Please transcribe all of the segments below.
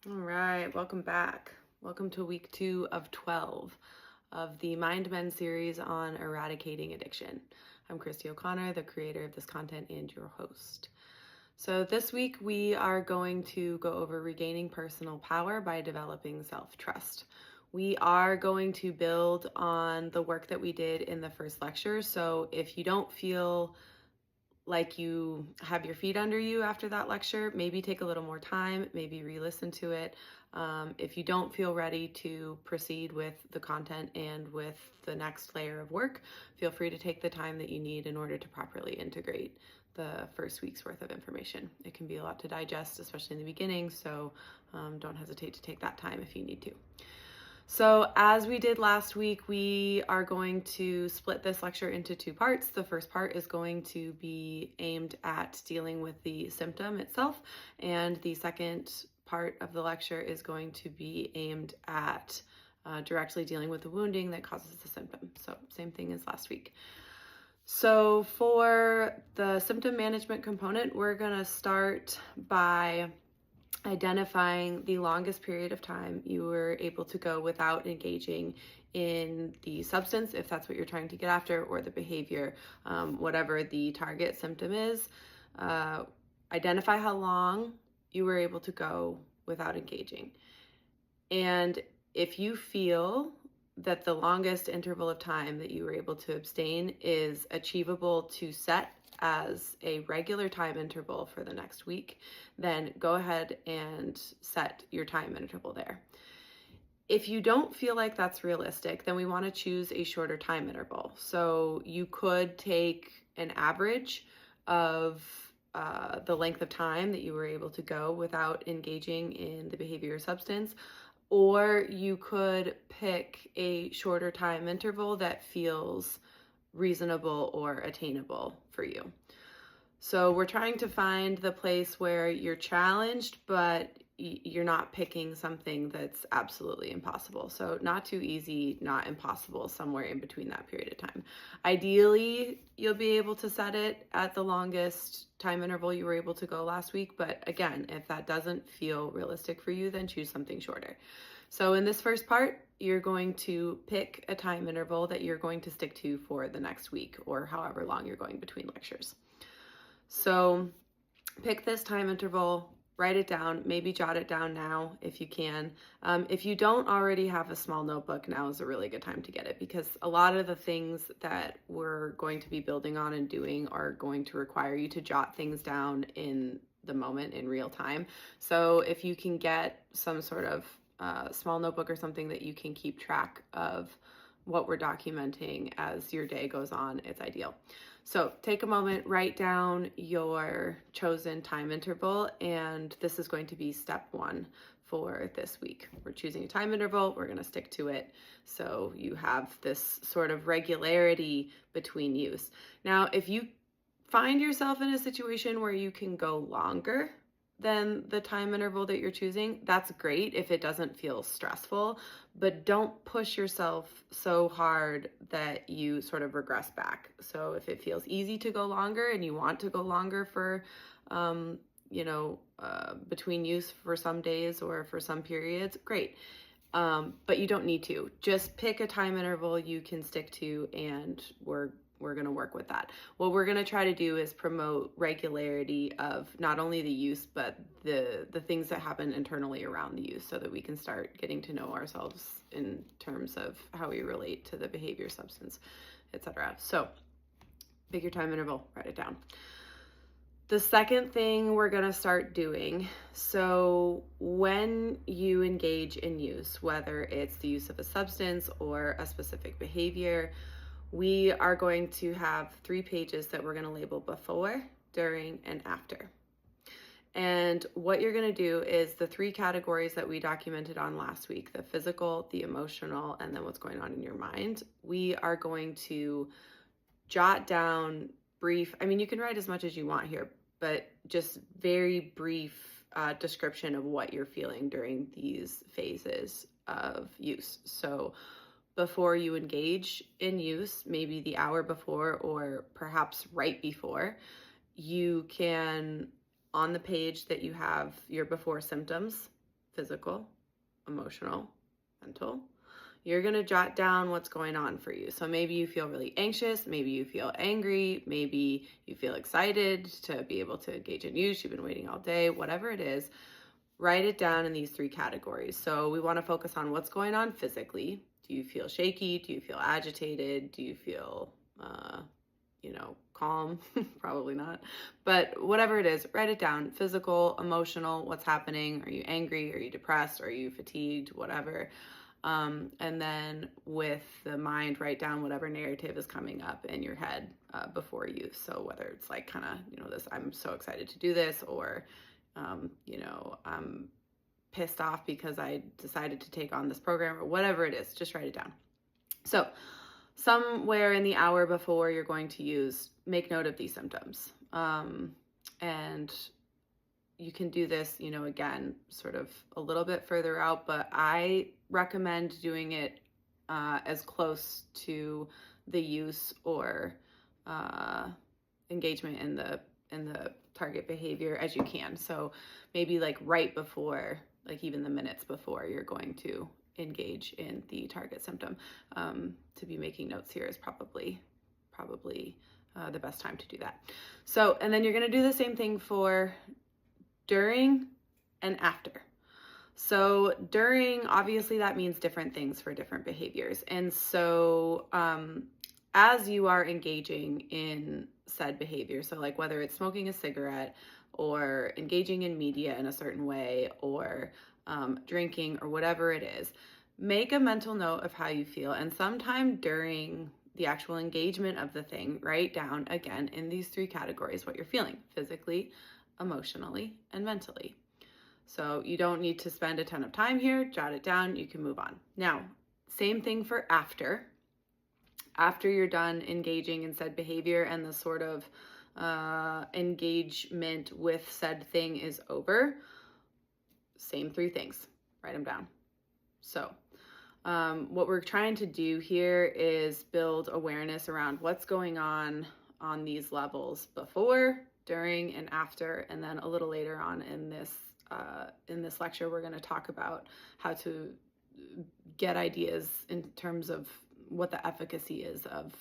All right, welcome back. Welcome to week 2 of 12 of the Mind Mend series on eradicating addiction. I'm Christy O'Connor, the creator of this content and your host. So this week we are going to go over regaining personal power by developing self-trust. We are going to build on the work that we did in the first lecture. So if you don't feel like you have your feet under you after that lecture, maybe take a little more time, maybe re-listen to it. If you don't feel ready to proceed with the content and with the next layer of work, feel free to take the time that you need in order to properly integrate the first week's worth of information. It can be a lot to digest, especially in the beginning, so don't hesitate to take that time if you need to. So as we did last week, we are going to split this lecture into 2 parts. The first part is going to be aimed at dealing with the symptom itself, and the second part of the lecture is going to be aimed at directly dealing with the wounding that causes the symptom. So same thing as last week. So for the symptom management component, we're going to start by identifying the longest period of time you were able to go without engaging in the substance, if that's what you're trying to get after, or the behavior, whatever the target symptom is. Identify how long you were able to go without engaging. And if you feel that the longest interval of time that you were able to abstain is achievable to set as a regular time interval for the next week, then go ahead and set your time interval there. If you don't feel like that's realistic, then we want to choose a shorter time interval. So you could take an average of the length of time that you were able to go without engaging in the behavior or substance, or you could pick a shorter time interval that feels reasonable or attainable for you. So we're trying to find the place where you're challenged, but you're not picking something that's absolutely impossible. So not too easy, not impossible, somewhere in between that period of time. Ideally, you'll be able to set it at the longest time interval you were able to go last week. But again, if that doesn't feel realistic for you, then choose something shorter. So in this first part, you're going to pick a time interval that you're going to stick to for the next week or however long you're going between lectures. So pick this time interval, write it down, maybe jot it down now if you can. If you don't already have a small notebook, now is a really good time to get it, because a lot of the things that we're going to be building on and doing are going to require you to jot things down in the moment in real time. So if you can get some sort of small notebook or something that you can keep track of what we're documenting as your day goes on, it's ideal. So take a moment, write down your chosen time interval, and this is going to be step 1 for this week. We're choosing a time interval, we're going to stick to it, so you have this sort of regularity between use. Now, if you find yourself in a situation where you can go longer than the time interval that you're choosing, that's great if it doesn't feel stressful, but don't push yourself so hard that you sort of regress back. So if it feels easy to go longer and you want to go longer for, between use for some days or for some periods, great. But you don't need to. Just pick a time interval you can stick to, and we're going to work with that. What we're going to try to do is promote regularity of not only the use, but the things that happen internally around the use, so that we can start getting to know ourselves in terms of how we relate to the behavior, substance, etc. So pick your time interval, write it down. The second thing we're going to start doing, so when you engage in use, whether it's the use of a substance or a specific behavior, we are going to have 3 pages that we're going to label before, during, and after. And what you're going to do is the 3 categories that we documented on last week, the physical, the emotional, and then what's going on in your mind, we are going to jot down brief, you can write as much as you want here, but just very brief description of what you're feeling during these phases of use. So before you engage in use, maybe the hour before or perhaps right before, you can, on the page that you have your before symptoms, physical, emotional, mental. You're going to jot down what's going on for you. So maybe you feel really anxious, maybe you feel angry, maybe you feel excited to be able to engage in use. You've been waiting all day, whatever it is. Write it down in these 3 categories. So we want to focus on what's going on physically. Do you feel shaky? Do you feel agitated? Do you feel, calm? Probably not. But whatever it is, write it down. Physical, emotional, what's happening? Are you angry? Are you depressed? Are you fatigued? Whatever. And then with the mind, write down whatever narrative is coming up in your head before you. So whether it's like kind of, this, I'm so excited to do this, or I'm pissed off because I decided to take on this program, or whatever it is, just write it down. So somewhere in the hour before you're going to use, make note of these symptoms. And you can do this, again, sort of a little bit further out, but I recommend doing it as close to the use or engagement in the target behavior as you can. So maybe like right before, like even the minutes before you're going to engage in the target symptom. To be making notes here is probably the best time to do that. So, and then you're going to do the same thing for during and after. So during, obviously that means different things for different behaviors. And so as you are engaging in said behavior, so like whether it's smoking a cigarette or engaging in media in a certain way, or drinking, or whatever it is, make a mental note of how you feel. And sometime during the actual engagement of the thing, write down again in these 3 categories what you're feeling: physically, emotionally, and mentally. So you don't need to spend a ton of time here. Jot it down. You can move on. Now, same thing for after. After you're done engaging in said behavior and the sort of engagement with said thing is over, same 3 things. Write them down. So what we're trying to do here is build awareness around what's going on these levels before, during, and after. And then a little later on in this lecture, we're going to talk about how to get ideas in terms of what the efficacy is of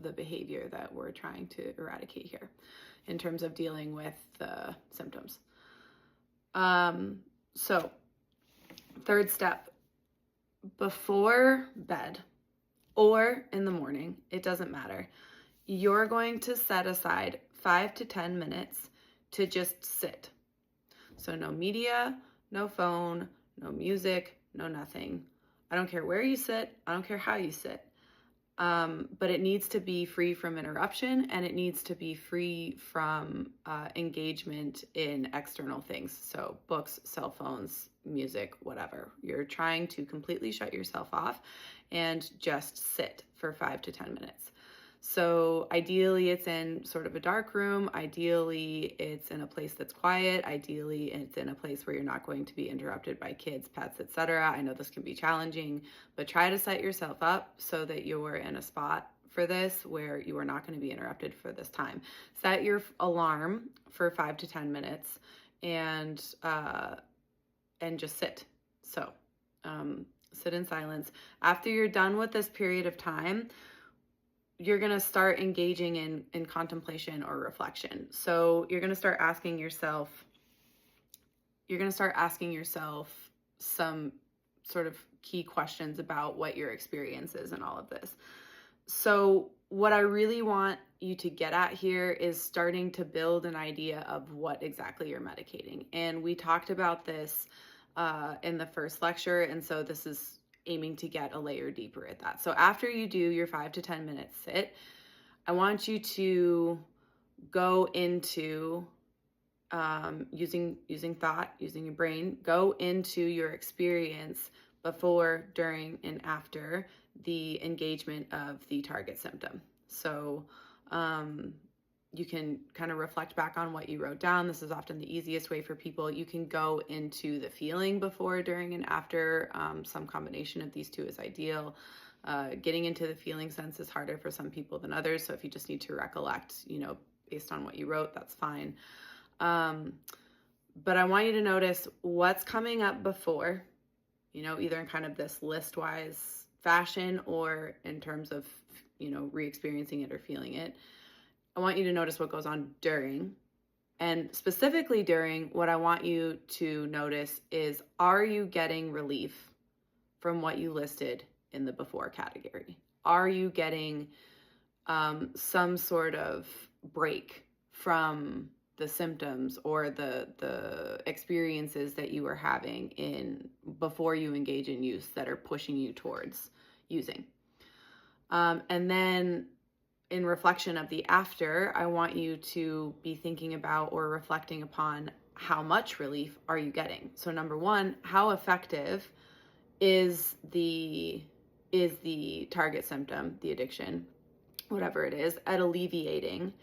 the behavior that we're trying to eradicate here in terms of dealing with the symptoms. So 3rd step, before bed or in the morning, it doesn't matter. You're going to set aside 5 to 10 minutes to just sit. So no media, no phone, no music, no nothing. I don't care where you sit. I don't care how you sit. But it needs to be free from interruption, and it needs to be free from engagement in external things. So books, cell phones, music, whatever. You're trying to completely shut yourself off and just sit for 5 to 10 minutes. So ideally it's in sort of a dark room. Ideally it's in a place that's quiet. Ideally it's in a place where you're not going to be interrupted by kids, pets, etc. I know this can be challenging, but try to set yourself up so that you're in a spot for this where you are not going to be interrupted for this time. Set your alarm for 5 to 10 minutes and just sit. So sit in silence. After you're done with this period of time, you're going to start engaging in contemplation or reflection. So you're going to start asking yourself some sort of key questions about what your experience is in all of this. So what I really want you to get at here is starting to build an idea of what exactly you're medicating. And we talked about this in the first lecture. And so this is aiming to get a layer deeper at that. So after you do your 5 to 10 minute sit, I want you to go into using thought, using your brain, go into your experience before, during, and after the engagement of the target symptom. So you can kind of reflect back on what you wrote down. This is often the easiest way for people. You can go into the feeling before, during, and after. Some combination of these 2 is ideal. Getting into the feeling sense is harder for some people than others. So if you just need to recollect, based on what you wrote, that's fine. But I want you to notice what's coming up before, either in kind of this list-wise fashion or in terms of, re-experiencing it or feeling it. I want you to notice what goes on during. And specifically during, what I want you to notice is, are you getting relief from what you listed in the before category? Are you getting some sort of break from the symptoms or the experiences that you are having before you engage in use that are pushing you towards using? And then in reflection of the after, I want you to be thinking about or reflecting upon how much relief are you getting. So number one, how effective is the target symptom, the addiction, whatever it is, at alleviating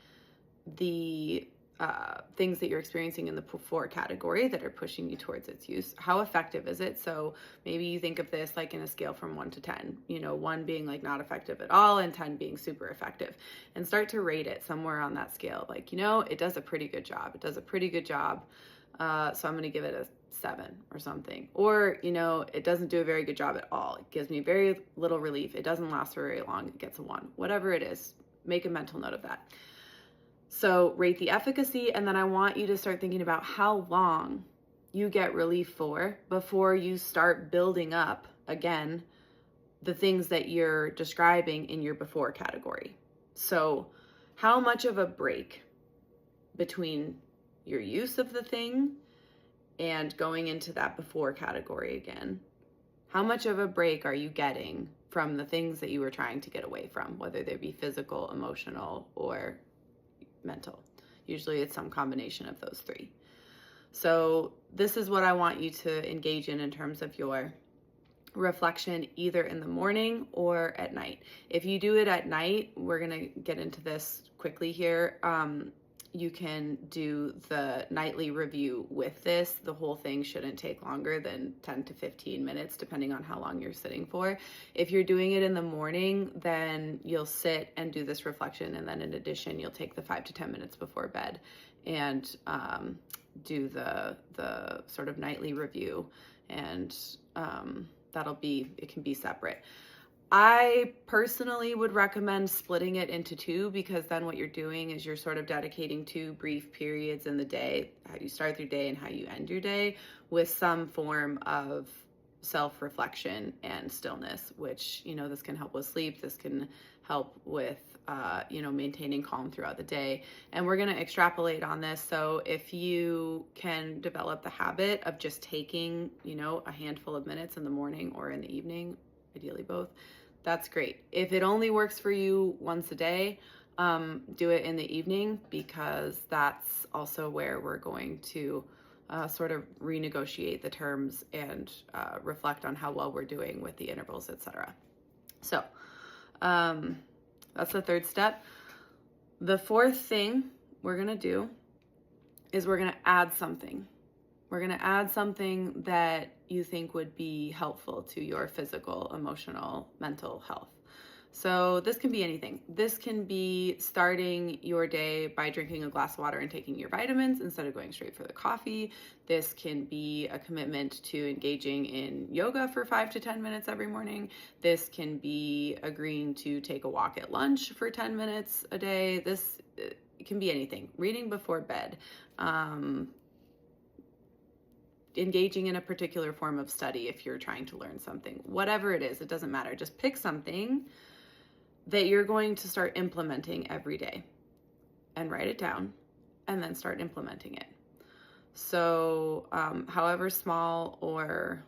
the things that you're experiencing in the before category that are pushing you towards its use? How effective is it? So maybe you think of this like in a scale from 1 to 10, 1 being like not effective at all and 10 being super effective, and start to rate it somewhere on that scale. Like, it does a pretty good job. It does a pretty good job. So I'm going to give it a 7 or something. Or, it doesn't do a very good job at all. It gives me very little relief. It doesn't last for very long. It gets a 1. Whatever it is, make a mental note of that. So rate the efficacy, and then I want you to start thinking about how long you get relief for before you start building up, again, the things that you're describing in your before category. So how much of a break between your use of the thing and going into that before category again? How much of a break are you getting from the things that you were trying to get away from, whether they be physical, emotional, or mental? Usually it's some combination of those 3. So this is what I want you to engage in terms of your reflection, either in the morning or at night. If you do it at night, we're going to get into this quickly here. You can do the nightly review with this. The whole thing shouldn't take longer than 10 to 15 minutes, depending on how long you're sitting for. If you're doing it in the morning, then you'll sit and do this reflection. And then in addition, you'll take the 5 to 10 minutes before bed and do the sort of nightly review. And it can be separate. I personally would recommend splitting it into 2, because then what you're doing is you're sort of dedicating 2 brief periods in the day, how you start your day and how you end your day, with some form of self-reflection and stillness, which, this can help with sleep. This can help with, maintaining calm throughout the day. And we're going to extrapolate on this. So if you can develop the habit of just taking, a handful of minutes in the morning or in the evening, ideally both, that's great. If it only works for you once a day, do it in the evening, because that's also where we're going to sort of renegotiate the terms and reflect on how well we're doing with the intervals, etc. So that's the 3rd step. The 4th thing we're going to do is we're going to add something. We're going to add something that you think would be helpful to your physical, emotional, mental health. So this can be anything. This can be starting your day by drinking a glass of water and taking your vitamins instead of going straight for the coffee. This can be a commitment to engaging in yoga for 5 to 10 minutes every morning. This can be agreeing to take a walk at lunch for 10 minutes a day. It can be anything. Reading before bed. Engaging in a particular form of study if you're trying to learn something. Whatever it is, it doesn't matter. Just pick something that you're going to start implementing every day and write it down and then start implementing it. So however small or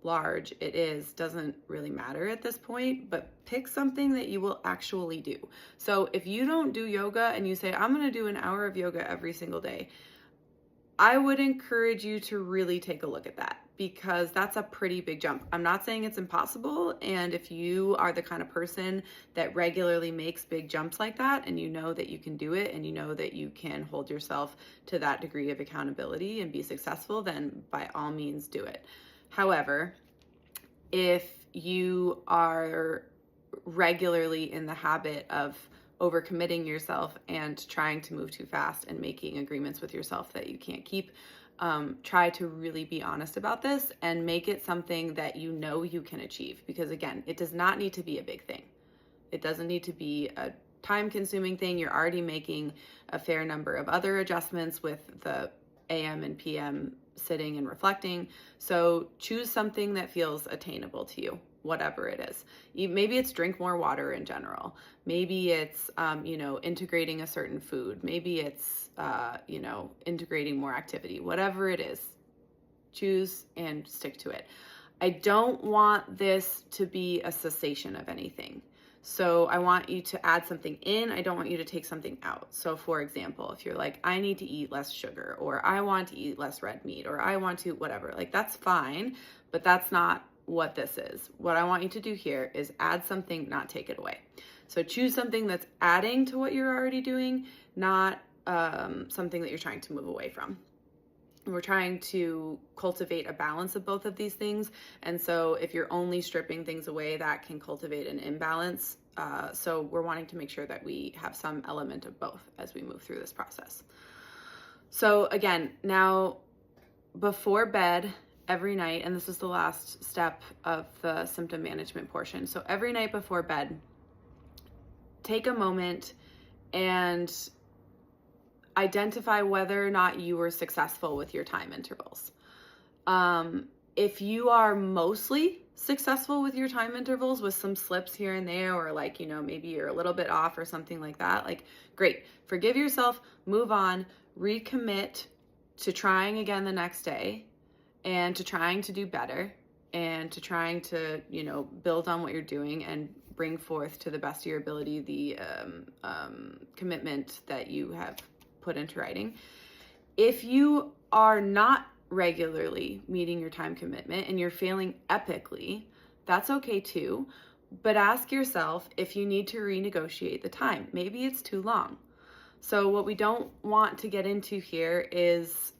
large it is, doesn't really matter at this point, but pick something that you will actually do. So if you don't do yoga and you say, I'm going to do an hour of yoga every single day, I would encourage you to really take a look at that, because that's a pretty big jump. I'm not saying it's impossible. And if you are the kind of person that regularly makes big jumps like that, and you know that you can do it, and you know that you can hold yourself to that degree of accountability and be successful, then by all means do it. However, if you are regularly in the habit of overcommitting yourself and trying to move too fast and making agreements with yourself that you can't keep, try to really be honest about this and make it something that you know you can achieve. Because again, it does not need to be a big thing. It doesn't need to be a time-consuming thing. You're already making a fair number of other adjustments with the AM and PM sitting and reflecting. So choose something that feels attainable to you, whatever it is. Maybe it's drink more water in general. Maybe it's, integrating a certain food. Maybe it's, integrating more activity. Whatever it is, choose and stick to it. I don't want this to be a cessation of anything. So I want you to add something in. I don't want you to take something out. So for example, if you're like, I need to eat less sugar, or I want to eat less red meat, or I want to whatever, like that's fine, but that's not what this is. What I want you to do here is add something, not take it away. So choose something that's adding to what you're already doing, not something that you're trying to move away from. We're trying to cultivate a balance of both of these things. And so if you're only stripping things away, that can cultivate an imbalance. So we're wanting to make sure that we have some element of both as we move through this process. So again, now before bed every night, and this is the last step of the symptom management portion. So every night before bed, take a moment and identify whether or not you were successful with your time intervals. If you are mostly successful with your time intervals with some slips here and there, or like, maybe you're a little bit off or something like that, like great, forgive yourself, move on, recommit to trying again the next day and to trying to do better and to trying to, build on what you're doing and bring forth to the best of your ability the commitment that you have put into writing. If you are not regularly meeting your time commitment and you're failing epically, that's okay too. But ask yourself if you need to renegotiate the time. Maybe it's too long. So what we don't want to get into here is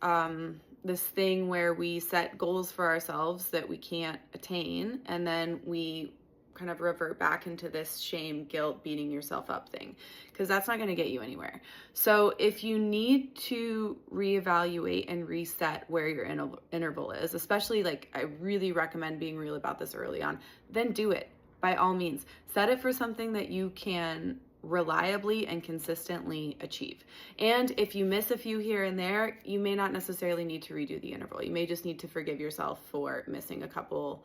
this thing where we set goals for ourselves that we can't attain, and then we kind of revert back into this shame, guilt, beating yourself up thing, because that's not going to get you anywhere. So if you need to reevaluate and reset where your interval is, especially like I really recommend being real about this early on, then do it by all means. Set it for something that you can reliably and consistently achieve. And if you miss a few here and there, you may not necessarily need to redo the interval. You may just need to forgive yourself for missing a couple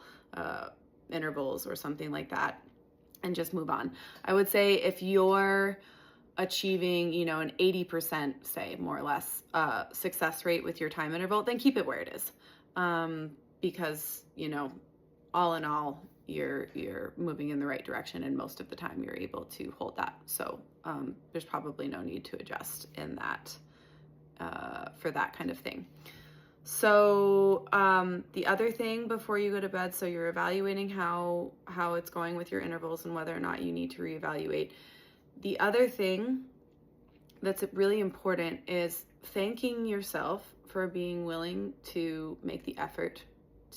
intervals or something like that and just move on. I would say if you're achieving, an 80%, say more or less, success rate with your time interval, then keep it where it is. Because, all in all, you're moving in the right direction, and most of the time you're able to hold that. So there's probably no need to adjust in that for that kind of thing. So the other thing before you go to bed, so you're evaluating how it's going with your intervals and whether or not you need to reevaluate. The other thing that's really important is thanking yourself for being willing to make the effort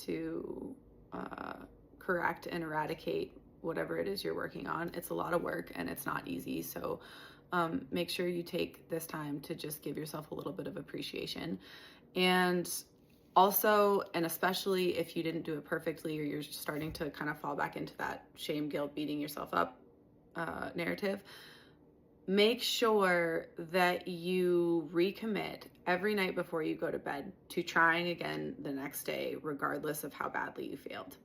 to correct and eradicate whatever it is you're working on. It's a lot of work and it's not easy. So make sure you take this time to just give yourself a little bit of appreciation. And also, and especially if you didn't do it perfectly, or you're starting to kind of fall back into that shame, guilt, beating yourself up narrative, make sure that you recommit every night before you go to bed to trying again the next day, regardless of how badly you failed.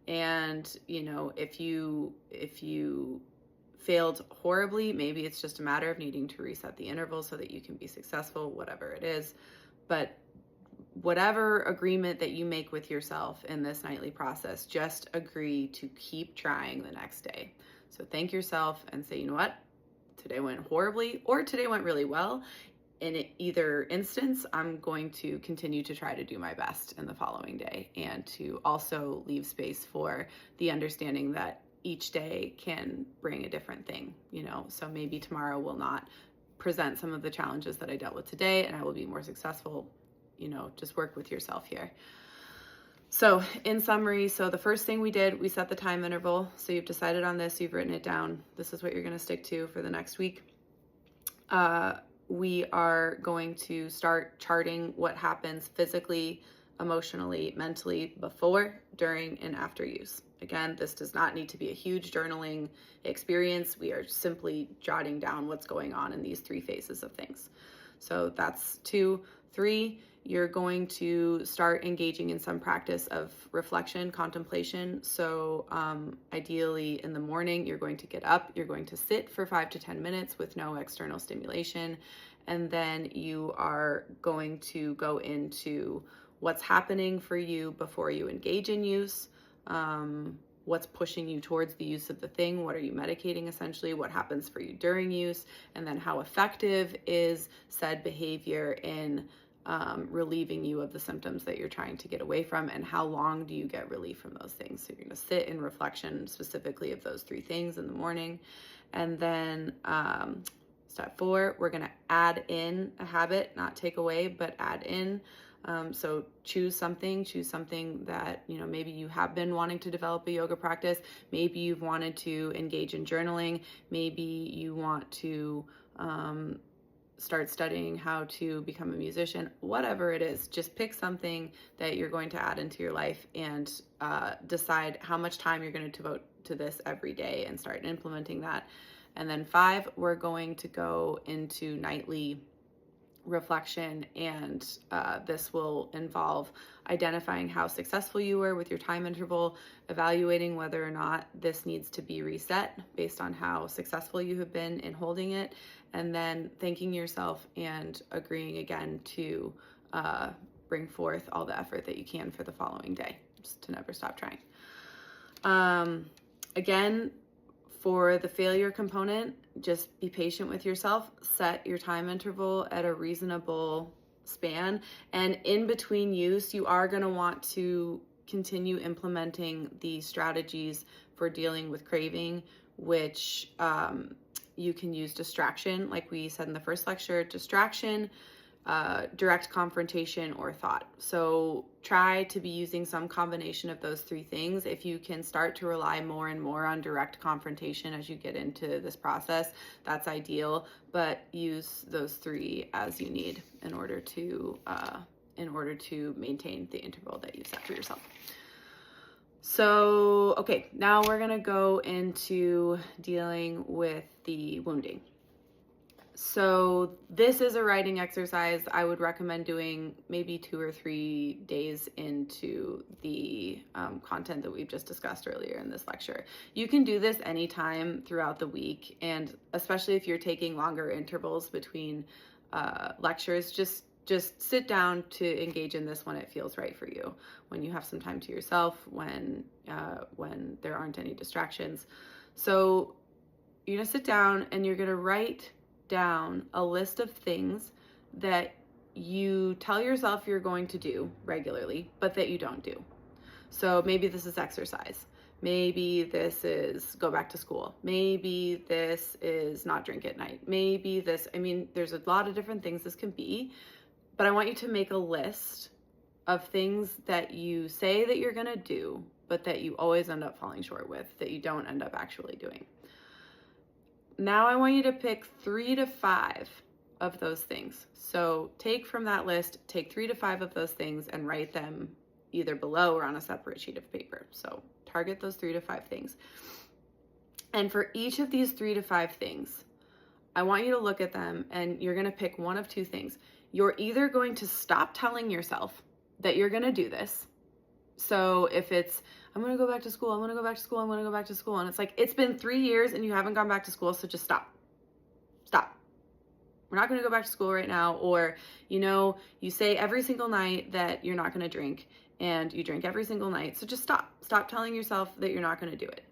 And, if you failed horribly, maybe it's just a matter of needing to reset the interval so that you can be successful, whatever it is. But whatever agreement that you make with yourself in this nightly process, just agree to keep trying the next day. So thank yourself and say, you know what, today went horribly or today went really well. In either instance, I'm going to continue to try to do my best in the following day, and to also leave space for the understanding that each day can bring a different thing, so maybe tomorrow will not present some of the challenges that I dealt with today and I will be more successful. Just work with yourself here. So in summary, so the first thing we did, we set the time interval. So you've decided on this, you've written it down. This is what you're going to stick to for the next week. we are going to start charting what happens physically, emotionally, mentally before, during, and after use. Again, this does not need to be a huge journaling experience. We are simply jotting down what's going on in these 3 phases of things. So that's 2. 3, you're going to start engaging in some practice of reflection, contemplation. So ideally in the morning, you're going to get up, you're going to sit for 5 to 10 minutes with no external stimulation. And then you are going to go into what's happening for you before you engage in use. What's pushing you towards the use of the thing? What are you medicating essentially? What happens for you during use? And then how effective is said behavior in relieving you of the symptoms that you're trying to get away from, and how long do you get relief from those things? So you're going to sit in reflection specifically of those 3 things in the morning. And then step 4, we're going to add in a habit, not take away, but add in. So choose something that, maybe you have been wanting to develop a yoga practice. Maybe you've wanted to engage in journaling. Maybe you want to start studying how to become a musician. Whatever it is, just pick something that you're going to add into your life and decide how much time you're going to devote to this every day and start implementing that. And then 5, we're going to go into nightly reflection, and this will involve identifying how successful you were with your time interval, evaluating whether or not this needs to be reset based on how successful you have been in holding it, and then thanking yourself and agreeing again to bring forth all the effort that you can for the following day, just to never stop trying. Again, for the failure component, just be patient with yourself, set your time interval at a reasonable span, and in between use, you are going to want to continue implementing the strategies for dealing with craving, which you can use distraction, like we said in the first lecture, distraction, direct confrontation, or thought. So try to be using some combination of those 3 things. If you can start to rely more and more on direct confrontation as you get into this process, that's ideal, but use those 3 as you need in order to maintain the interval that you set for yourself. So, okay, now we're gonna go into dealing with the wounding. So this is a writing exercise I would recommend doing maybe 2 or 3 days into the content that we've just discussed earlier in this lecture. You can do this anytime throughout the week, and especially if you're taking longer intervals between lectures, just sit down to engage in this when it feels right for you, when you have some time to yourself, when there aren't any distractions. So you're gonna sit down and you're gonna write down a list of things that you tell yourself you're going to do regularly, but that you don't do. So maybe this is exercise. Maybe this is go back to school. Maybe this is not drink at night. Maybe this, there's a lot of different things this can be, but I want you to make a list of things that you say that you're gonna do, but that you always end up falling short with, that you don't end up actually doing. Now I want you to pick 3 to 5 of those things. So take from that list, take 3 to 5 of those things and write them either below or on a separate sheet of paper. So target those 3 to 5 things. And for each of these 3 to 5 things, I want you to look at them and you're going to pick one of 2 things. You're either going to stop telling yourself that you're going to do this. So if it's, I'm going to go back to school, I'm going to go back to school, I'm going to go back to school. And it's like, it's been 3 years and you haven't gone back to school. So just stop. We're not going to go back to school right now. Or, you say every single night that you're not going to drink and you drink every single night. So just stop telling yourself that you're not going to do it.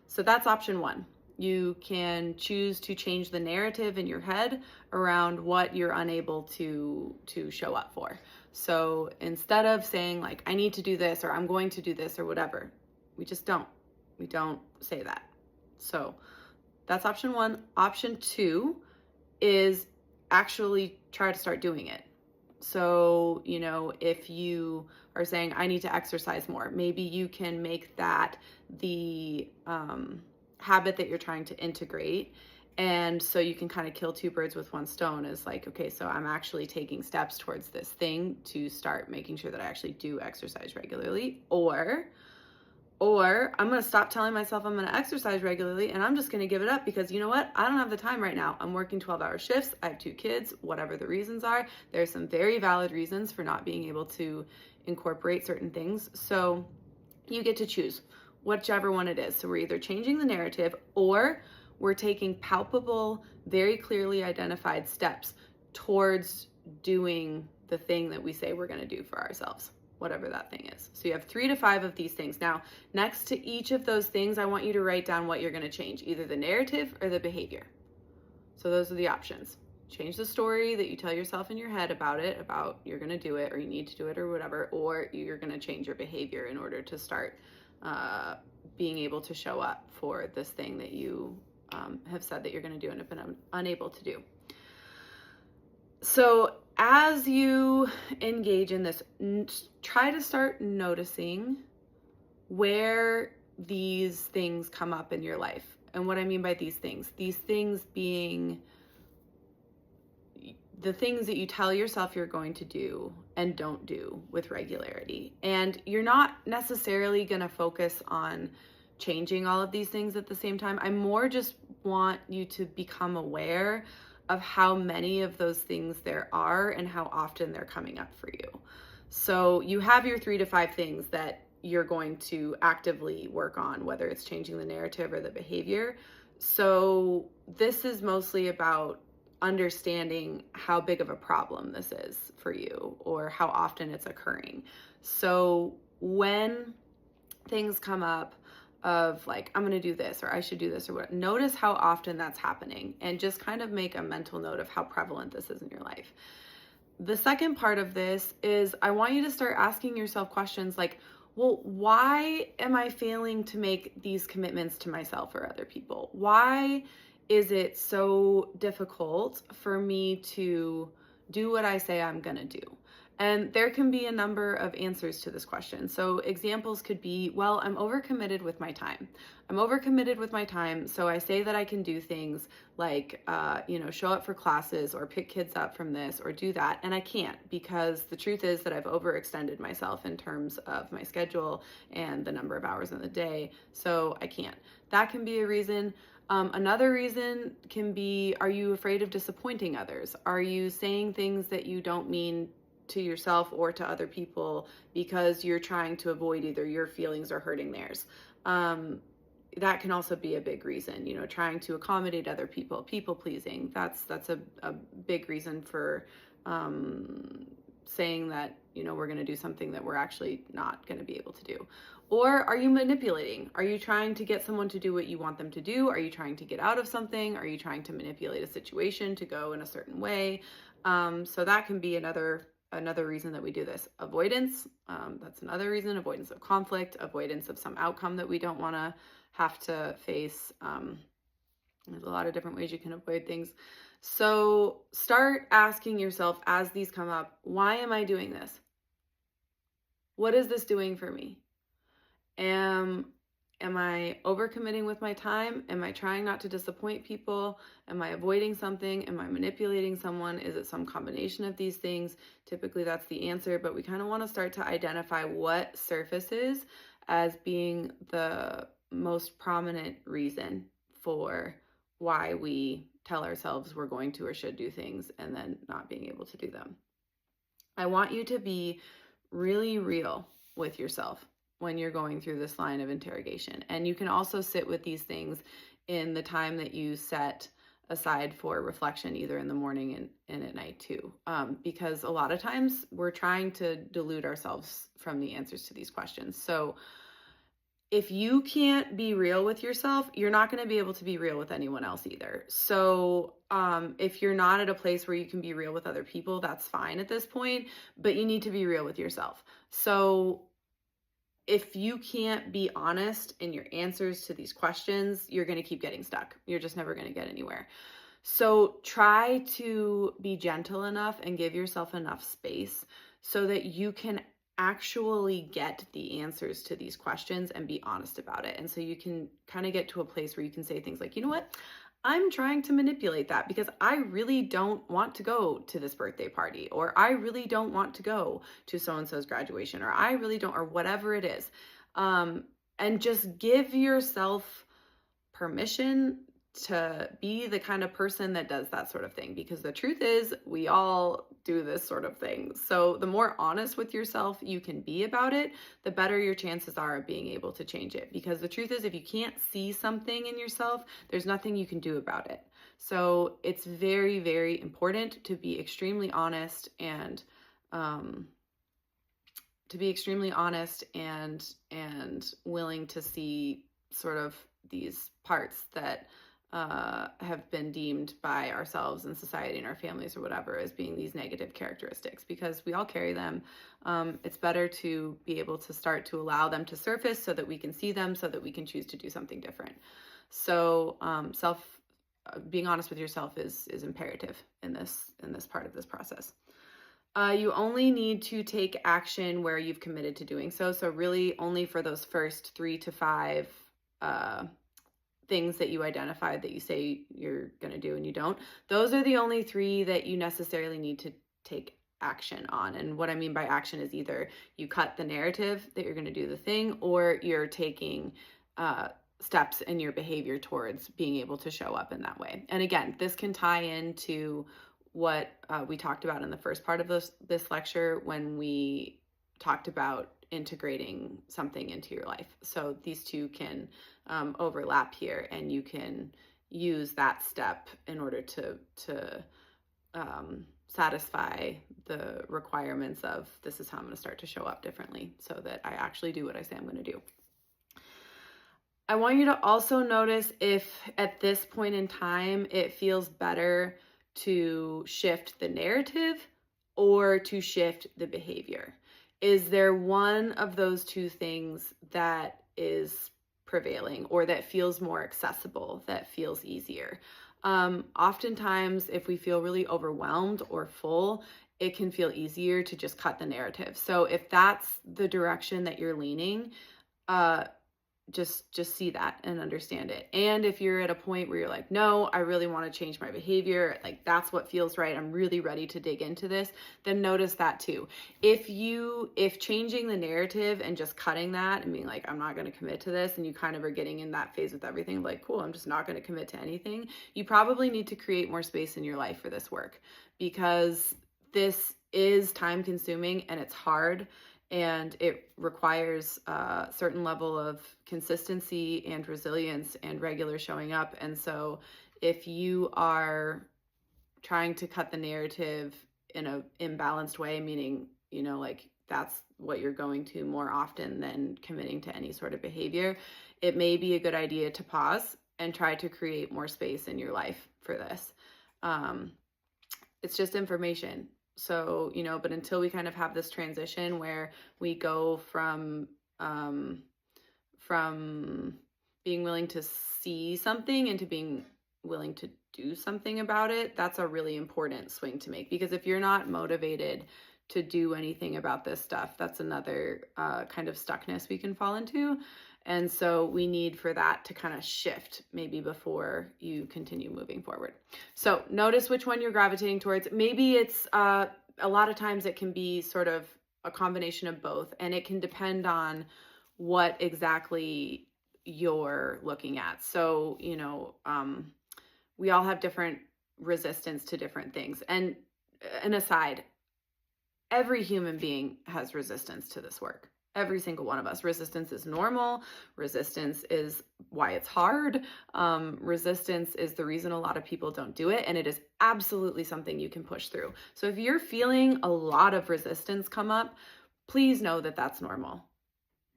So that's option 1. You can choose to change the narrative in your head around what you're unable to show up for. So instead of saying like, I need to do this, or I'm going to do this, or whatever, we don't say that. So that's option 1. Option 2 is actually try to start doing it. So, if you are saying, I need to exercise more, maybe you can make that the habit that you're trying to integrate, And so you can kind of kill two birds with one stone, is like, okay, so I'm actually taking steps towards this thing to start making sure that I actually do exercise regularly, or I'm going to stop telling myself I'm going to exercise regularly and I'm just going to give it up because you know what? I don't have the time right now. I'm working 12-hour shifts. I have 2 kids, whatever the reasons are. There's some very valid reasons for not being able to incorporate certain things. So you get to choose whichever one it is. So we're either changing the narrative or we're taking palpable, very clearly identified steps towards doing the thing that we say we're going to do for ourselves, whatever that thing is. So you have 3 to 5 of these things. Now, next to each of those things, I want you to write down what you're going to change, either the narrative or the behavior. So those are the options. Change the story that you tell yourself in your head about it, about you're going to do it or you need to do it or whatever, or you're going to change your behavior in order to start being able to show up for this thing that you have said that you're going to do and have been unable to do. So as you engage in this, try to start noticing where these things come up in your life. And what I mean by these things being the things that you tell yourself you're going to do and don't do with regularity. And you're not necessarily going to focus on changing all of these things at the same time. I more just want you to become aware of how many of those things there are and how often they're coming up for you. So you have your 3 to 5 things that you're going to actively work on, whether it's changing the narrative or the behavior. So this is mostly about understanding how big of a problem this is for you or how often it's occurring. So when things come up of like, I'm going to do this or I should do this or what, notice how often that's happening and just kind of make a mental note of how prevalent this is in your life. The second part of this is I want you to start asking yourself questions like, well, why am I failing to make these commitments to myself or other people? Why is it so difficult for me to do what I say I'm going to do? And there can be a number of answers to this question. So examples could be, well, I'm overcommitted with my time. I'm overcommitted with my time. So I say that I can do things like, show up for classes or pick kids up from this or do that. And I can't because the truth is that I've overextended myself in terms of my schedule and the number of hours in the day. So I can't. That can be a reason. Another reason can be, are you afraid of disappointing others? Are you saying things that you don't mean to yourself or to other people because you're trying to avoid either your feelings or hurting theirs? That can also be a big reason, trying to accommodate other people, people pleasing. That's a big reason for saying that, we're going to do something that we're actually not going to be able to do. Or are you manipulating? Are you trying to get someone to do what you want them to do? Are you trying to get out of something? Are you trying to manipulate a situation to go in a certain way? So that can be another reason that we do this. Avoidance, that's another reason. Avoidance of conflict, avoidance of some outcome that we don't want to have to face. There's a lot of different ways you can avoid things. So start asking yourself as these come up, why am I doing this? What is this doing for me? Am I overcommitting with my time? Am I trying not to disappoint people? Am I avoiding something? Am I manipulating someone? Is it some combination of these things? Typically that's the answer, but we kind of want to start to identify what surfaces as being the most prominent reason for why we tell ourselves we're going to or should do things and then not being able to do them. I want you to be really real with yourself when you're going through this line of interrogation. And you can also sit with these things in the time that you set aside for reflection, either in the morning and at night too. Because a lot of times we're trying to delude ourselves from the answers to these questions. So if you can't be real with yourself, you're not going to be able to be real with anyone else either. So if you're not at a place where you can be real with other people, that's fine at this point, but you need to be real with yourself. So if you can't be honest in your answers to these questions, you're going to keep getting stuck. You're just never going to get anywhere. So try to be gentle enough and give yourself enough space so that you can actually get the answers to these questions and be honest about it. And so you can kind of get to a place where you can say things like, you know what? I'm trying to manipulate that because I really don't want to go to this birthday party, or I really don't want to go to so-and-so's graduation, or I really don't, or whatever it is. And just give yourself permission to be the kind of person that does that sort of thing, because the truth is we all do this sort of thing. So the more honest with yourself you can be about it, the better your chances are of being able to change it, because the truth is if you can't see something in yourself, there's nothing you can do about it. So it's very, very important to be extremely honest and willing to see sort of these parts that have been deemed by ourselves and society and our families or whatever as being these negative characteristics, because we all carry them. It's better to be able to start to allow them to surface so that we can see them, so that we can choose to do something different. So being honest with yourself is imperative in this part of this process. You only need to take action where you've committed to doing so. So really only for those first 3 to 5 things that you identified that you say you're going to do and you don't. Those are the only 3 that you necessarily need to take action on. And what I mean by action is either you cut the narrative that you're going to do the thing, or you're taking steps in your behavior towards being able to show up in that way. And again, this can tie into what we talked about in the first part of this lecture when we talked about integrating something into your life. So these two can overlap here, and you can use that step in order to satisfy the requirements of this is how I'm going to start to show up differently so that I actually do what I say I'm going to do. I want you to also notice if at this point in time it feels better to shift the narrative or to shift the behavior. Is there one of those 2 things that is prevailing, or that feels more accessible, that feels easier? Oftentimes, if we feel really overwhelmed or full, it can feel easier to just cut the narrative. So if that's the direction that you're leaning, just see that and understand it. And if you're at a point where you're like, no, I really want to change my behavior, like that's what feels right, I'm really ready to dig into this, then notice that too. If changing the narrative and just cutting that and being like, I'm not going to commit to this, and you kind of are getting in that phase with everything, like, cool, I'm just not going to commit to anything, you probably need to create more space in your life for this work, because this is time consuming and it's hard. And it requires a certain level of consistency and resilience and regular showing up. And so if you are trying to cut the narrative in an imbalanced way, meaning, like that's what you're going to more often than committing to any sort of behavior, it may be a good idea to pause and try to create more space in your life for this. It's just information. So, but until we kind of have this transition where we go from being willing to see something into being willing to do something about it, that's a really important swing to make. Because if you're not motivated to do anything about this stuff, that's another kind of stuckness we can fall into. And so we need for that to kind of shift maybe before you continue moving forward. So notice which one you're gravitating towards. Maybe it's a lot of times it can be sort of a combination of both, and it can depend on what exactly you're looking at. So, we all have different resistance to different things. And an aside, every human being has resistance to this work. Every single one of us. Resistance is normal. Resistance is why it's hard. Resistance is the reason a lot of people don't do it. And it is absolutely something you can push through. So if you're feeling a lot of resistance come up, please know that that's normal.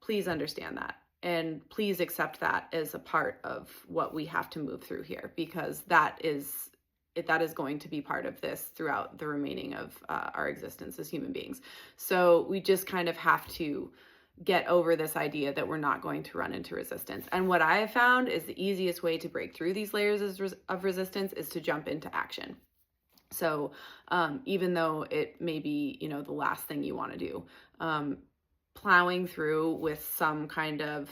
Please understand that. And please accept that as a part of what we have to move through here, because that is going to be part of this throughout the remaining of our existence as human beings. So we just kind of have to get over this idea that we're not going to run into resistance. And what I have found is the easiest way to break through these layers of resistance is to jump into action. So even though it may be, the last thing you want to do, plowing through with some kind of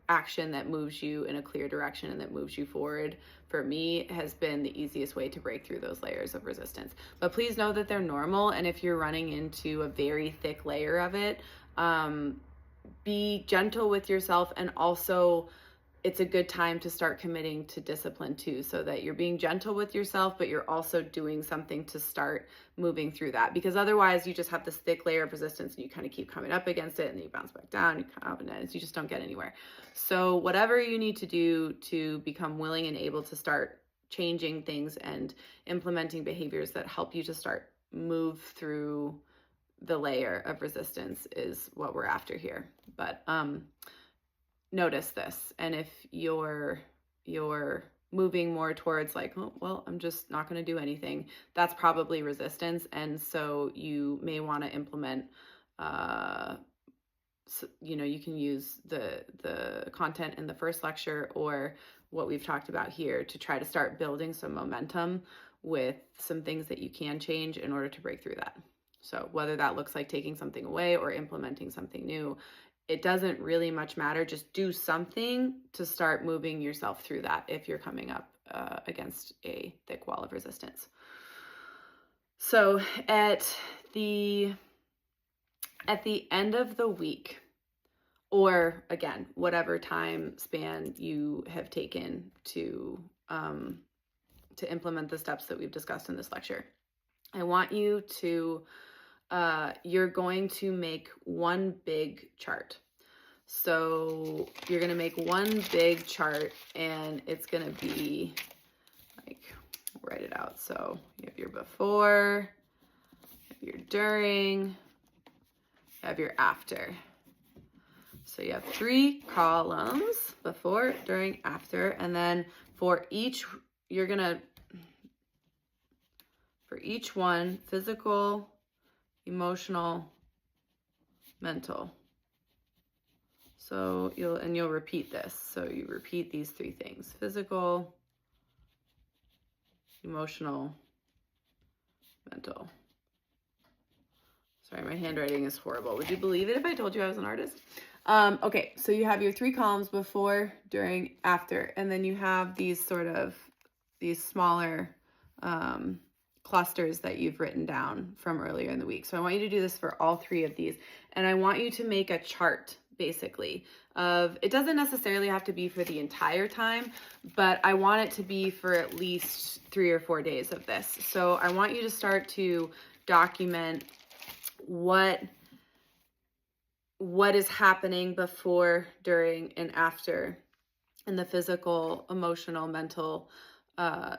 action that moves you in a clear direction and that moves you forward, for me, has been the easiest way to break through those layers of resistance. But please know that they're normal. And if you're running into a very thick layer of it, be gentle with yourself. And also, it's a good time to start committing to discipline too, so that you're being gentle with yourself, but you're also doing something to start moving through that. Because otherwise you just have this thick layer of resistance and you kind of keep coming up against it, and then you bounce back down, you come up, and then you just don't get anywhere. So whatever you need to do to become willing and able to start changing things and implementing behaviors that help you to start move through the layer of resistance is what we're after here. But notice this. And if you're moving more towards like, oh, well, I'm just not going to do anything, that's probably resistance. And so you may want to implement, you can use the content in the first lecture or what we've talked about here to try to start building some momentum with some things that you can change in order to break through that. So whether that looks like taking something away or implementing something new, it doesn't really much matter. Just do something to start moving yourself through that if you're coming up against a thick wall of resistance. So at the end of the week, or again, whatever time span you have taken to implement the steps that we've discussed in this lecture, I want you to you're going to make one big chart. So you're going to make one big chart, and it's going to be like, write it out. So you have your before, you have your during, you have your after. So you have 3 columns: before, during, after. And then for each, for each one, physical, emotional, mental. So you'll repeat this. So you repeat these 3 things: physical, emotional, mental. Sorry, my handwriting is horrible. Would you believe it if I told you I was an artist? Okay, so you have your 3 columns: before, during, after, and then you have these smaller clusters that you've written down from earlier in the week. So I want you to do this for all 3 of these. And I want you to make a chart, basically, of, it doesn't necessarily have to be for the entire time, but I want it to be for at least 3 or 4 days of this. So I want you to start to document what is happening before, during, and after in the physical, emotional, mental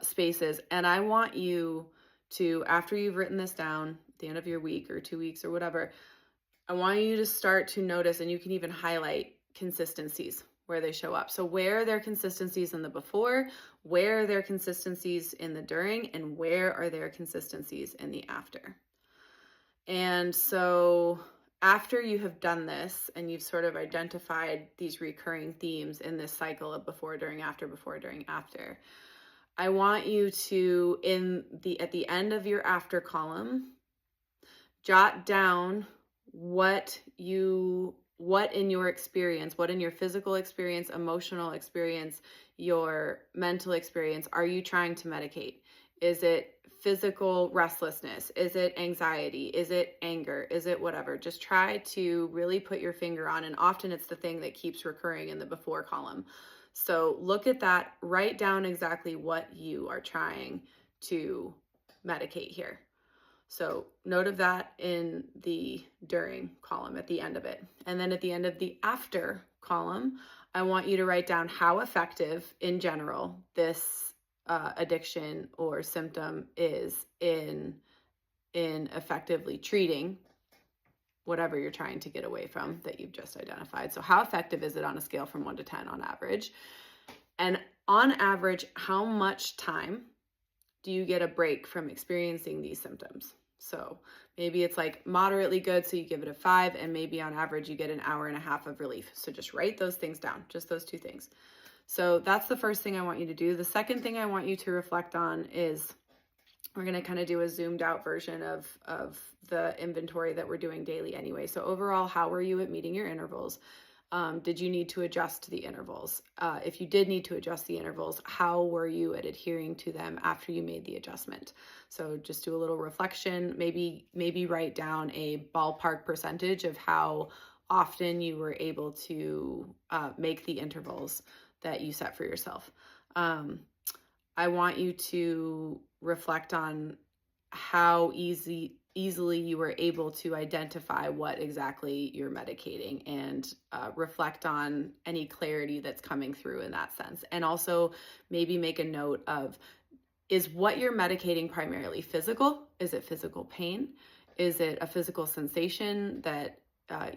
spaces. And I want you to, after you've written this down at the end of your week or 2 weeks or whatever, I want you to start to notice, and you can even highlight consistencies where they show up. So where are there consistencies in the before, where are there consistencies in the during, and where are there consistencies in the after? And so after you have done this and you've sort of identified these recurring themes in this cycle of before, during, after, I want you to, at the end of your after column, jot down what in your experience, what in your physical experience, emotional experience, your mental experience, are you trying to medicate? Is it physical restlessness? Is it anxiety? Is it anger? Is it whatever? Just try to really put your finger on, and often it's the thing that keeps recurring in the before column. So look at that, write down exactly what you are trying to medicate here. So note of that in the during column at the end of it. And then at the end of the after column, I want you to write down how effective in general this addiction or symptom is in effectively treating whatever you're trying to get away from that you've just identified. So how effective is it on a scale from 1 to 10 on average? And on average, how much time do you get a break from experiencing these symptoms? So maybe it's like moderately good, so you give it a 5, and maybe on average you get an hour and a half of relief. So just write those things down, just those 2 things. So that's the first thing I want you to do. The second thing I want you to reflect on is, we're going to kind of do a zoomed out version of the inventory that we're doing daily anyway. So overall, how were you at meeting your intervals? Did you need to adjust the intervals? If you did need to adjust the intervals, how were you at adhering to them after you made the adjustment? So just do a little reflection, maybe write down a ballpark percentage of how often you were able to make the intervals that you set for yourself. I want you to reflect on how easily you were able to identify what exactly you're medicating, and reflect on any clarity that's coming through in that sense. And also maybe make a note of, is what you're medicating primarily physical? Is it physical pain? Is it a physical sensation that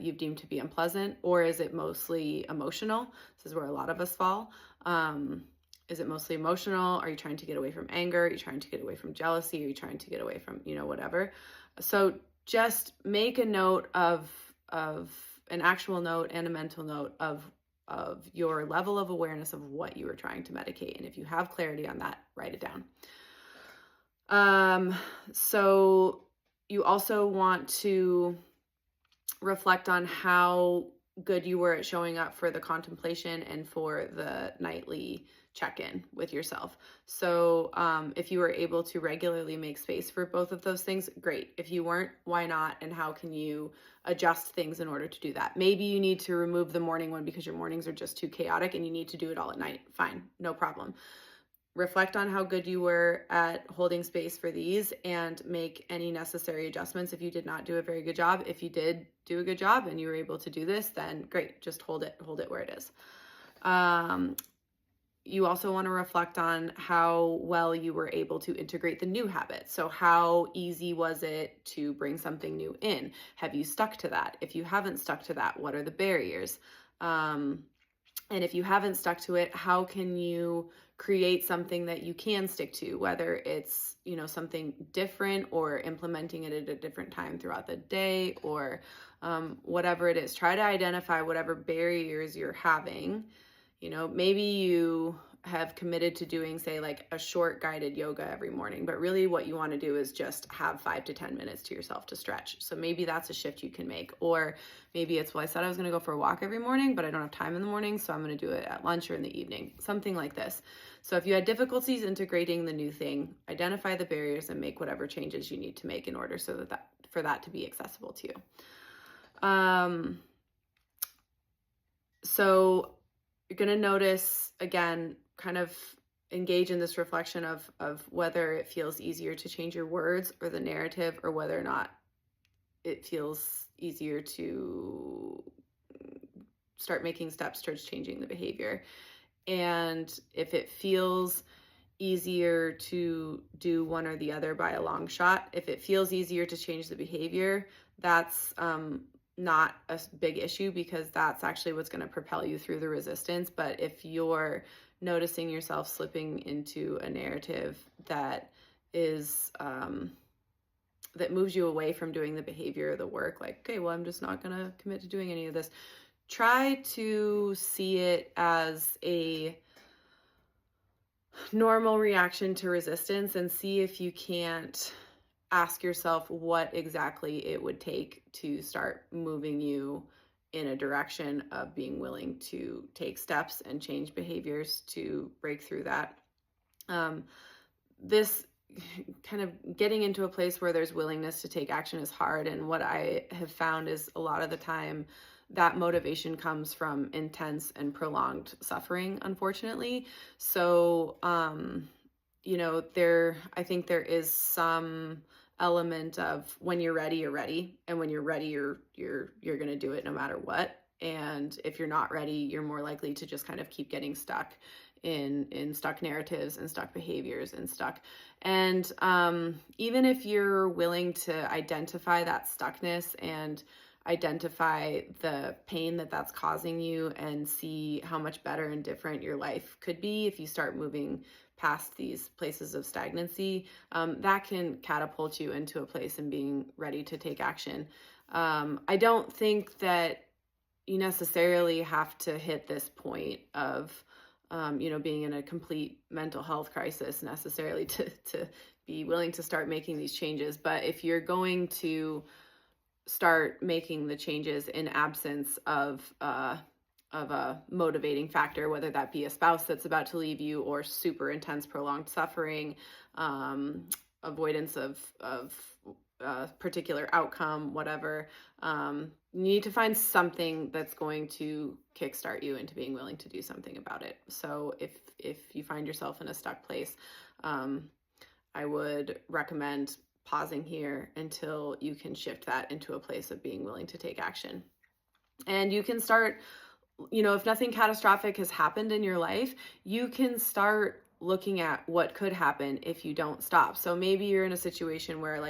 you've deemed to be unpleasant? Or is it mostly emotional? This is where a lot of us fall. Is it mostly emotional? Are you trying to get away from anger? Are you trying to get away from jealousy? Are you trying to get away from, whatever? So just make a note of an actual note and a mental note of your level of awareness of what you are trying to medicate. And if you have clarity on that, write it down. So you also want to reflect on how good you were at showing up for the contemplation and for the nightly check-in with yourself. So if you were able to regularly make space for both of those things, great. If you weren't, why not? And how can you adjust things in order to do that? Maybe you need to remove the morning one because your mornings are just too chaotic and you need to do it all at night. Fine, no problem. Reflect on how good you were at holding space for these and make any necessary adjustments if you did not do a very good job. If you did do a good job and you were able to do this, then great, just hold it where it is. You also want to reflect on how well you were able to integrate the new habit. So how easy was it to bring something new in? Have you stuck to that? If you haven't stuck to that, what are the barriers? And if you haven't stuck to it, how can you create something that you can stick to, whether it's, something different or implementing it at a different time throughout the day, or whatever it is. Try to identify whatever barriers you're having. Maybe you have committed to doing, say, like a short guided yoga every morning, but really what you want to do is just have 5 to 10 minutes to yourself to stretch. So maybe that's a shift you can make. Or maybe it's, well, I said I was going to go for a walk every morning, but I don't have time in the morning, so I'm going to do it at lunch or in the evening, something like this. So if you had difficulties integrating the new thing, identify the barriers and make whatever changes you need to make in order so for that to be accessible to you. So you're going to notice, again, kind of engage in this reflection of whether it feels easier to change your words or the narrative, or whether or not it feels easier to start making steps towards changing the behavior. And if it feels easier to do one or the other by a long shot, if it feels easier to change the behavior, that's not a big issue, because that's actually what's going to propel you through the resistance. But if you're noticing yourself slipping into a narrative that is that moves you away from doing the behavior or the work, like, okay, well, I'm just not going to commit to doing any of this, try to see it as a normal reaction to resistance, and see if you can't ask yourself what exactly it would take to start moving you in a direction of being willing to take steps and change behaviors to break through that. This kind of getting into a place where there's willingness to take action is hard. And what I have found is a lot of the time that motivation comes from intense and prolonged suffering, unfortunately. So, I think there is some element of, when you're ready, you're ready. And when you're ready, you're going to do it no matter what. And if you're not ready, you're more likely to just kind of keep getting stuck in stuck narratives and stuck behaviors and stuck. And even if you're willing to identify that stuckness and identify the pain that's causing you, and see how much better and different your life could be if you start moving past these places of stagnancy, that can catapult you into a place and being ready to take action. I don't think that you necessarily have to hit this point of, being in a complete mental health crisis necessarily to be willing to start making these changes. But if you're going to start making the changes in absence of a motivating factor, whether that be a spouse that's about to leave you or super intense, prolonged suffering, avoidance of particular outcome, whatever. You need to find something that's going to kickstart you into being willing to do something about it. So if you find yourself in a stuck place, I would recommend pausing here until you can shift that into a place of being willing to take action. And you can start, if nothing catastrophic has happened in your life, you can start looking at what could happen if you don't stop. So maybe you're in a situation where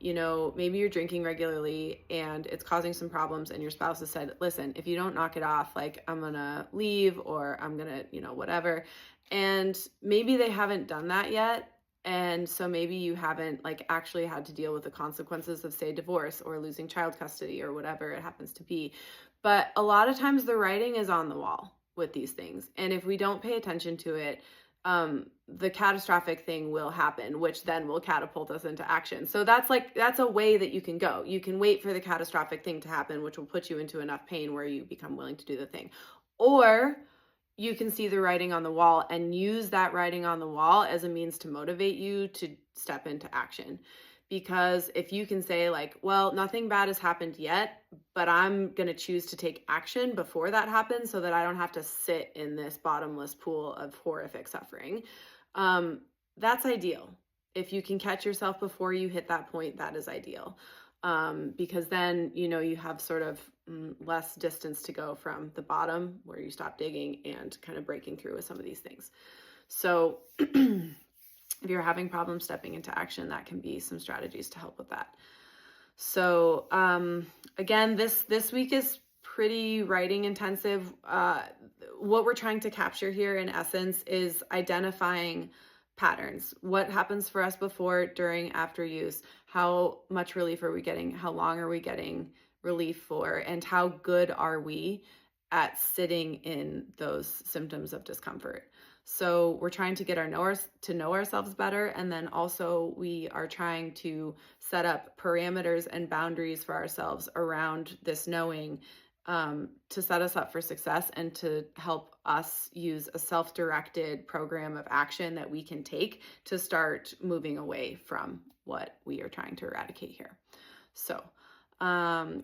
maybe you're drinking regularly and it's causing some problems, and your spouse has said, listen, if you don't knock it off, I'm gonna leave, or I'm gonna, whatever. And maybe they haven't done that yet. And so maybe you haven't actually had to deal with the consequences of, say, divorce or losing child custody or whatever it happens to be. But a lot of times the writing is on the wall with these things. And if we don't pay attention to it, the catastrophic thing will happen, which then will catapult us into action. So that's a way that you can go. You can wait for the catastrophic thing to happen, which will put you into enough pain where you become willing to do the thing. Or you can see the writing on the wall and use that writing on the wall as a means to motivate you to step into action. Because if you can say well, nothing bad has happened yet, but I'm going to choose to take action before that happens so that I don't have to sit in this bottomless pool of horrific suffering. That's ideal. If you can catch yourself before you hit that point, that is ideal. Because then, you have sort of less distance to go from the bottom where you stop digging and kind of breaking through with some of these things. So if you're having problems stepping into action, that can be some strategies to help with that. So again, this week is pretty writing intensive. What we're trying to capture here in essence is identifying patterns. What happens for us before, during, after use? How much relief are we getting? How long are we getting relief for? And how good are we at sitting in those symptoms of discomfort? So we're trying to get to know ourselves better. And then also we are trying to set up parameters and boundaries for ourselves around this knowing, to set us up for success and to help us use a self-directed program of action that we can take to start moving away from what we are trying to eradicate here. So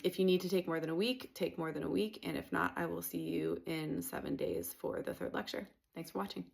if you need to take more than a week, take more than a week. And if not, I will see you in 7 days for the third lecture. Thanks for watching.